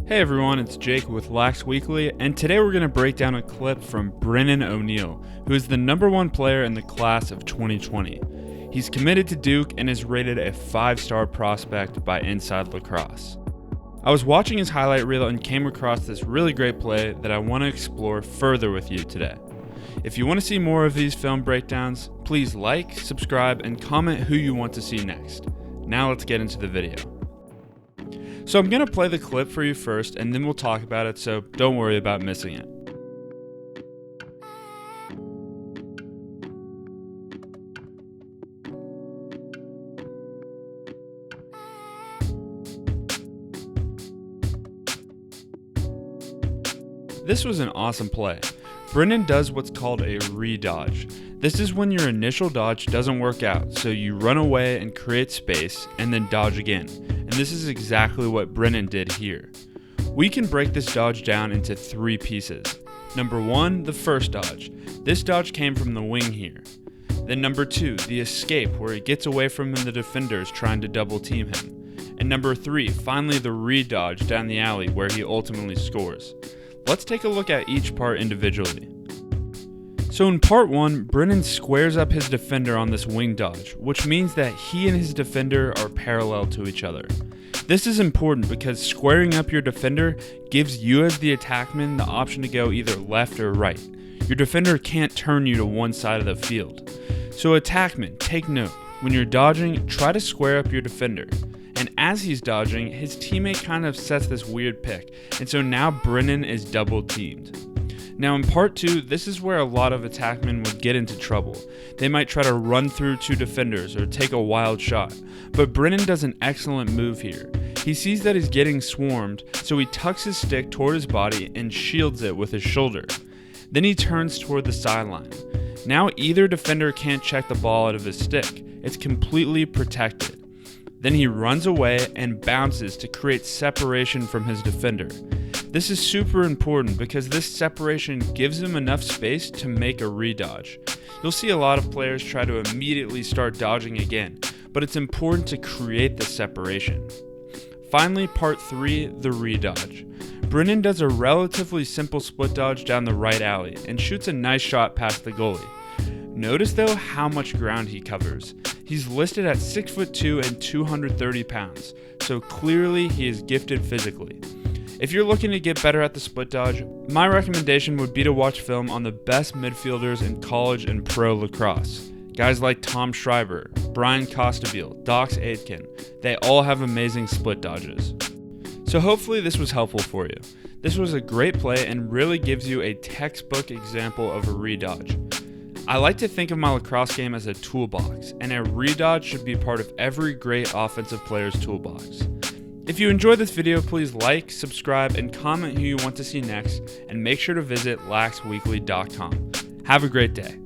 Hey everyone, it's Jake with Lax Weekly, and today we're going to break down a clip from Brennan O'Neill, who is the #1 player in the class of 2020. He's committed to Duke and is rated a 5-star prospect by Inside Lacrosse. I was watching his highlight reel and came across this really great play that I want to explore further with you today. If you want to see more of these film breakdowns, please like, subscribe, and comment who you want to see next. Now let's get into the video. So I'm going to play the clip for you first, and then we'll talk about it, so don't worry about missing it. This was an awesome play. Brennan does what's called a redodge. This is when your initial dodge doesn't work out, so you run away and create space, and then dodge again. And this is exactly what Brennan did here. We can break this dodge down into 3 pieces. Number 1, the first dodge. This dodge came from the wing here. Then number 2, the escape, where he gets away from the defenders trying to double team him. And number 3, finally the redodge down the alley where he ultimately scores. Let's take a look at each part individually. So in part 1, Brennan squares up his defender on this wing dodge, which means that he and his defender are parallel to each other. This is important because squaring up your defender gives you as the attackman the option to go either left or right. Your defender can't turn you to one side of the field. So attackman, take note, when you're dodging, try to square up your defender. And as he's dodging, his teammate kind of sets this weird pick, and so now Brennan is double teamed. Now in part 2, this is where a lot of attackmen would get into trouble. They might try to run through 2 defenders or take a wild shot, but Brennan does an excellent move here. He sees that he's getting swarmed, so he tucks his stick toward his body and shields it with his shoulder. Then he turns toward the sideline. Now either defender can't check the ball out of his stick. It's completely protected. Then he runs away and bounces to create separation from his defender. This is super important because this separation gives him enough space to make a redodge. You'll see a lot of players try to immediately start dodging again, but it's important to create the separation. Finally, part 3, the redodge. Brennan does a relatively simple split dodge down the right alley and shoots a nice shot past the goalie. Notice though how much ground he covers. He's listed at 6'2" and 230 pounds, so clearly he is gifted physically. If you're looking to get better at the split dodge, my recommendation would be to watch film on the best midfielders in college and pro lacrosse. Guys like Tom Schreiber, Brian Costabile, Dox Aitken, they all have amazing split dodges. So hopefully this was helpful for you. This was a great play and really gives you a textbook example of a redodge. I like to think of my lacrosse game as a toolbox, and a redodge should be part of every great offensive player's toolbox. If you enjoyed this video, please like, subscribe, and comment who you want to see next, and make sure to visit laxweekly.com. Have a great day.